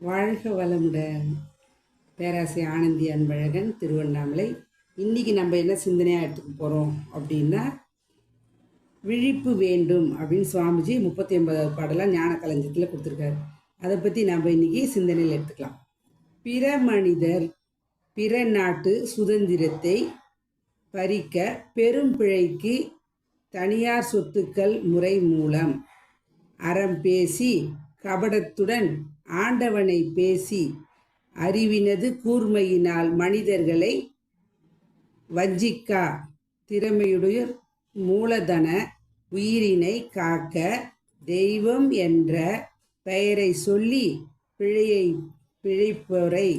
வாழ்க வளமுடன். பேராசை ஆனந்தி அன்பழகன், திருவண்ணாமலை. இன்றைக்கி நம்ம என்ன சிந்தனையாக எடுத்துக்க போகிறோம் அப்படின்னா, விழிப்பு வேண்டும் அப்படின்னு சுவாமிஜி 39வது பாடலாக ஞான களஞ்சியத்தில் கொடுத்துருக்காரு. அதை பற்றி நம்ம இன்றைக்கி சிந்தனையில் எடுத்துக்கலாம். பிற மனிதர் பிற நாட்டு சுதந்திரத்தை பறிக்க பெரும் பிழைக்கு தனியார் சொத்துக்கள் முறை மூலம் அறம் பேசி கபடத்துடன் ஆண்டவனை பேசி அறிவினது கூர்மையினால் மனிதர்களை வஞ்சிக்கா திறமையுடைய மூலதன உயிரினை காக்க தெய்வம் என்ற பெயரை சொல்லி பிழைப்போரை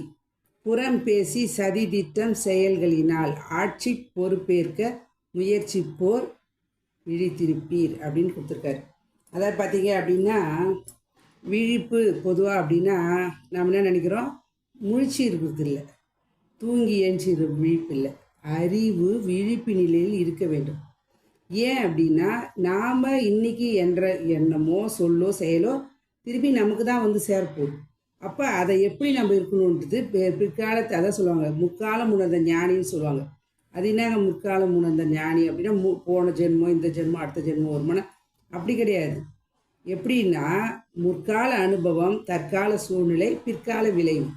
புறம் பேசி சதித்திட்டம் செயல்களினால் ஆட்சி பொறுப்பேற்க முயற்சிப்போர் விழித்திருப்பீர் அப்படின்னு கொடுத்துருக்காரு. அதாவது பார்த்தீங்க அப்படின்னா, விழிப்பு பொதுவாக அப்படின்னா நம்ம என்ன நினைக்கிறோம், முழிச்சு இருக்கிறது இல்லை, தூங்கி எழுச்சி விழிப்பு இல்லை. அறிவு விழிப்பு நிலையில் இருக்க வேண்டும். ஏன் அப்படின்னா, நாம் இன்னைக்கு என்ற எண்ணமோ சொல்லோ செயலோ திருப்பி நமக்கு தான் வந்து சேரப்போகுது. அப்போ அதை எப்படி நம்ம இருக்கணுன்றது பிற்காலத்தை அதை சொல்லுவாங்க, முக்காலம் உணர்ந்த ஞானின்னு சொல்லுவாங்க. அது என்னங்க முற்காலம் உணர்ந்த ஞானி அப்படின்னா, போன ஜென்மம் இந்த ஜென்மம் அடுத்த ஜென்மம் வருமானம் அப்படி கிடையாது. எப்படின்னா, முற்கால அனுபவம், தற்கால சூழ்நிலை, பிற்கால விளைவு.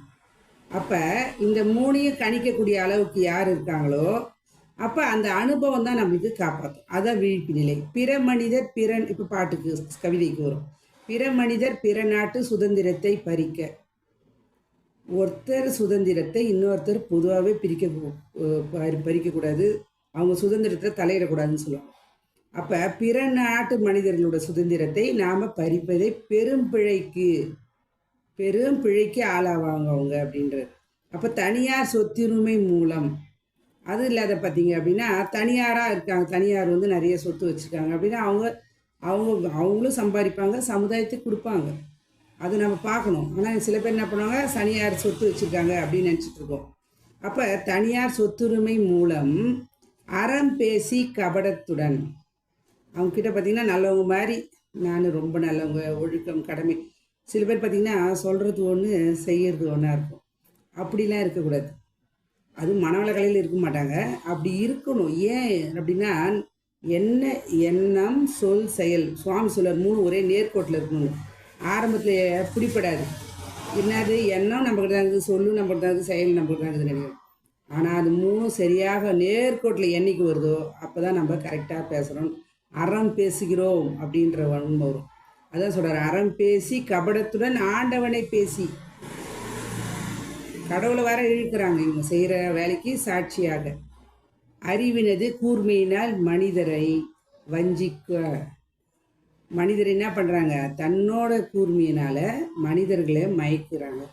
அப்போ இந்த மூணையும் கணிக்கக்கூடிய அளவுக்கு யார் இருக்காங்களோ அப்போ அந்த அனுபவம் தான் நம்மளுக்கு காப்பாற்றும். அதான் விழிப்பு நிலை. பிற மனிதர் இப்போ பாட்டுக்கு கவிதைக்கு வரும், பிற மனிதர் பிற நாட்டு சுதந்திரத்தை பறிக்க. ஒருத்தர் சுதந்திரத்தை இன்னொருத்தர் பொதுவாகவே பறிக்கக்கூடாது, அவங்க சுதந்திரத்தை தலையிடக்கூடாதுன்னு சொல்லுவாங்க. அப்போ பிற நாட்டு மனிதர்களோட சுதந்திரத்தை நாம் பறிப்பதை பெரும் பிழைக்கு ஆளாவாங்க அவங்க அப்படின்றது. அப்போ தனியார் சொத்துரிமை மூலம் அது இல்லாத பார்த்தீங்க அப்படின்னா, தனியாராக இருக்காங்க, தனியார் வந்து நிறைய சொத்து வச்சுருக்காங்க அப்படின்னா அவங்களும் சம்பாதிப்பாங்க, சமுதாயத்துக்கு கொடுப்பாங்க, அது நம்ம பார்க்கணும். ஆனால் சில பேர் என்ன பண்ணுவாங்க, தனியார் சொத்து வச்சுருக்காங்க அப்படின்னு நினச்சிட்ருக்கோம். அப்போ தனியார் சொத்துரிமை மூலம் அறம் பேசி கபடத்துடன், அவங்கக்கிட்ட பார்த்திங்கன்னா நல்லவங்க மாதிரி, நான் ரொம்ப நல்லவங்க, ஒழுக்கம் கடமை. சில பேர் பார்த்திங்கன்னா சொல்கிறது ஒன்று செய்கிறது ஒன்றா இருக்கும். அப்படிலாம் இருக்கக்கூடாது. அது மனவள கலையில் இருக்க மாட்டாங்க, அப்படி இருக்கணும். ஏன் அப்படின்னா, என்ன எண்ணம் சொல் செயல், சுவாமி சொல்ல 3 ஒரே நேர்கோட்டில் இருக்கணும். ஆரம்பத்தில் பிடிப்படாது. என்னது எண்ணம் நம்மக்கிட்ட தான் இருக்குது, சொல்லும் நம்மக்கிட்ட தான் இருக்குது, செயல் நம்மக்கிட்ட தான் இருக்குது நினைக்கிறோம். ஆனால் அது 3 சரியாக நேர்கோட்டில் என்னைக்கு வருதோ அப்போ தான் நம்ம கரெக்டாக பேசுகிறோம், அறம் பேசுகிறோம் அப்படின்ற உண்மை வரும். அதான் சொல்கிறார், அறம் பேசி கபடத்துடன் ஆண்டவனை பேசி. கடவுளை வர இழுக்கிறாங்க இவங்க செய்கிற வேலைக்கு சாட்சியாக. அறிவினது கூர்மையினால் மனிதரை வஞ்சிக்க. மனிதர் என்ன பண்ணுறாங்க, தன்னோட கூர்மையினால் மனிதர்களை மயக்கிறாங்க.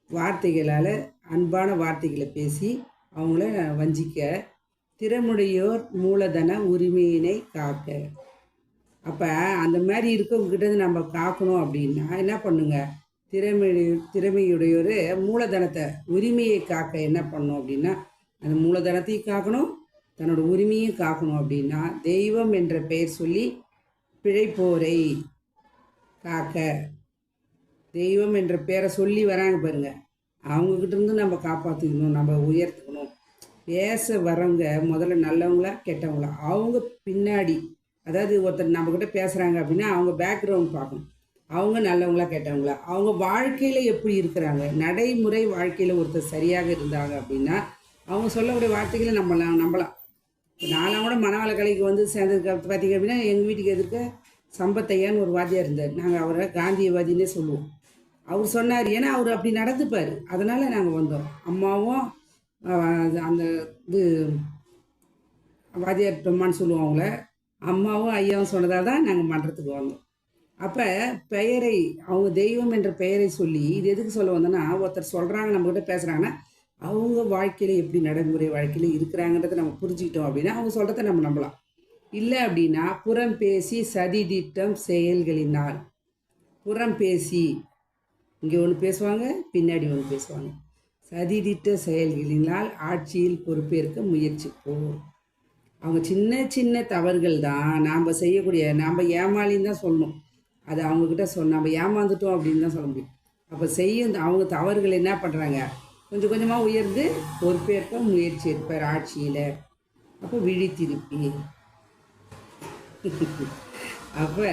வார்த்தைகளால், அன்பான வார்த்தைகளை பேசி அவங்கள வஞ்சிக்க. திறமுடையோர் மூலதன உரிமையினை காக்க. அப்போ அந்த மாதிரி இருக்கவங்ககிட்ட நம்ம காக்கணும் அப்படின்னா என்ன பண்ணுங்க, திறமையுடையோர் மூலதனத்தை உரிமையை காக்க என்ன பண்ணணும் அப்படின்னா, அந்த மூலதனத்தையும் காக்கணும், தன்னோட உரிமையும் காக்கணும். அப்படின்னா தெய்வம் என்ற பெயர் சொல்லி பிழைப்போரை காக்க. தெய்வம் என்ற பேரை சொல்லி வராங்க பாருங்க, அவங்கக்கிட்ட இருந்து நம்ம காப்பாற்றிக்கணும், நம்ம உயர்த்துக்கணும். பேச வரவங்க முதல்ல நல்லவங்களா கெட்டவங்களா, அவங்க பின்னாடி, அதாவது ஒருத்தர் நம்மக்கிட்ட பேசுகிறாங்க அப்படின்னா அவங்க பேக்ரவுண்ட் பார்க்கணும். அவங்க நல்லவங்களா கெட்டவங்களா, அவங்க வாழ்க்கையில் எப்படி இருக்கிறாங்க, நடைமுறை வாழ்க்கையில் ஒருத்தர் சரியாக இருந்தாங்க அப்படின்னா அவங்க சொல்லக்கூடிய வார்த்தைகளை நம்பலாம். நான்லாம் கூட மனவள கலைக்கு வந்து சேர்ந்ததுக்கு பார்த்தீங்க அப்படின்னா, எங்கள் வீட்டுக்கு எதிர்க்க சம்பத்தையான்னு ஒரு வாத்தியார் இருந்தார். நாங்கள் அவரை காந்தியவாதினே சொல்லுவோம். அவர் சொன்னார், ஏன்னா அவர் அப்படி நடந்துப்பார், அதனால் நாங்கள் வந்தோம். அம்மாவும் அந்த இது வாத்தியார் பெம்மான்னு சொல்லுவோம் அவங்கள, அம்மாவும் ஐயாவும் சொன்னதாக தான் நாங்கள் மன்றத்துக்கு வந்தோம். அப்போ பெயரை, அவங்க தெய்வம் என்ற பெயரை சொல்லி, இது எதுக்கு சொல்ல வந்தோன்னா, ஒருத்தர் சொல்கிறாங்க நம்மக்கிட்ட பேசுகிறாங்கன்னா அவங்க வாழ்க்கையில் எப்படி நடைமுறை வாழ்க்கையில் இருக்கிறாங்கன்றதை நம்ம புரிஞ்சுக்கிட்டோம் அப்படின்னா அவங்க சொல்கிறத நம்ம நம்பலாம். இல்லை அப்படின்னா புறம் பேசி சதி திட்டம் செயல்களினால். புறம் பேசி இங்கே ஒன்று பேசுவாங்க, பின்னாடி ஒன்று பேசுவாங்க. சதி திட்ட செயல்களினால் ஆட்சியில் பொறுப்பேற்க முயற்சிப்போம். அவங்க சின்ன சின்ன தவறுகள் தான் நாம் செய்யக்கூடிய, நாம் ஏமாளின்னு தான் சொல்லணும். அது அவங்கக்கிட்ட நம்ம ஏமாந்துட்டோம் அப்படின்னு தான் சொல்ல முடியும். அப்போ செய்யும் அவங்க தவறுகள் என்ன பண்ணுறாங்க, கொஞ்சம் கொஞ்சமாக உயர்ந்து பொறுப்பேற்ப முயற்சி எடுப்பார் ஆட்சியில். அப்போ விழித்திருப்பி. அப்போ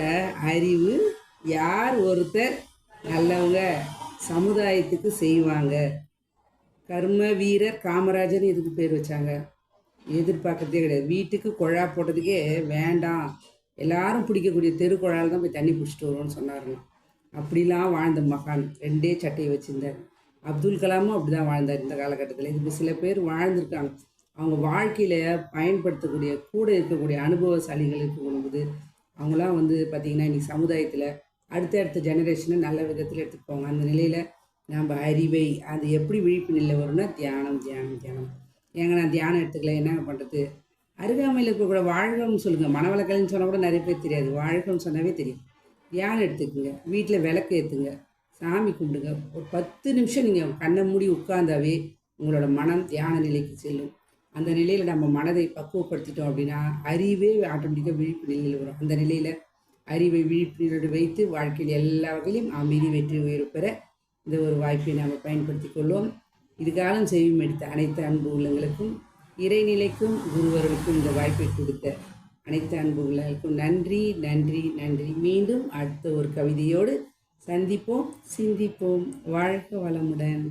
அறிவு யார் ஒருத்தர் நல்லவங்க சமுதாயத்துக்கு செய்வாங்க. கர்ம வீரர் காமராஜர் இதுக்கு பேர் வச்சாங்க. எதிர்பார்க்கறதே கிடையாது. வீட்டுக்கு குழா போட்டதுக்கே வேண்டாம், எல்லாரும் பிடிக்கக்கூடிய தெருக்குழாயில் தான் போய் தண்ணி பிடிச்சிட்டு வருவோம்னு சொன்னாருங்க. அப்படிலாம் வாழ்ந்த மகான். 2 சட்டையை வச்சுருந்தார். அப்துல் கலாமும் அப்படி தான் வாழ்ந்தார் இந்த காலகட்டத்தில். இதுக்கு சில பேர் வாழ்ந்திருக்காங்க. அவங்க வாழ்க்கையில் பயன்படுத்தக்கூடிய கூட இருக்கக்கூடிய அனுபவசாலிகள் இருக்கும்போது அவங்களாம் வந்து பார்த்திங்கன்னா இன்றைக்கி சமுதாயத்தில் அடுத்த ஜெனரேஷனை நல்ல விதத்தில் எடுத்துகிட்டு போவாங்க. அந்த நிலையில் நம்ம அறிவை அது எப்படி விழிப்பு நிலை வரும்னா தியானம் தியானம் தியானம். ஏங்க நான் தியானம் எடுத்துக்கல, என்னங்க பண்ணுறது? அருகாமையில் இருக்கக்கூட வாழ்கம்னு சொல்லுங்கள். மனவளக்கலைன்னு சொன்னால் கூட நிறைய பேர் தெரியாது. வாழ்கம்னு சொன்னாவே தெரியும். தியானம் எடுத்துக்குங்க. வீட்டில் விளக்கு ஏற்றுங்க, சாமி கும்பிடுங்க. ஒரு 10 நிமிஷம் நீங்கள் கண்ணை மூடி உட்கார்ந்தாவே உங்களோட மனம் தியான நிலைக்கு செல்லும். அந்த நிலையில் நம்ம மனதை பக்குவப்படுத்திட்டோம் அப்படின்னா அறிவே ஆட்டோமேட்டிக்காக விழிப்பு நிலையில் வரும். அந்த நிலையில் அறிவை விழிப்பு நிலையோடு வைத்து வாழ்க்கையில் எல்லா வகையிலும் அமைதி வெற்றி உயர்வு பெற இந்த ஒரு வாய்ப்பை நாம் பயன்படுத்தி கொள்வோம். இதுகாலம் செய்யும் எடுத்த அனைத்து அன்பு உள்ளங்களுக்கும் இறைநிலைக்கும் குருவர்களுக்கும் இந்த வாய்ப்பை கொடுத்த அனைத்து அன்பு உள்ளங்களுக்கும் நன்றி நன்றி நன்றி. மீண்டும் அடுத்த ஒரு கவிதையோடு சந்திப்போம், சிந்திப்போம். வாழ்க வளமுடன்.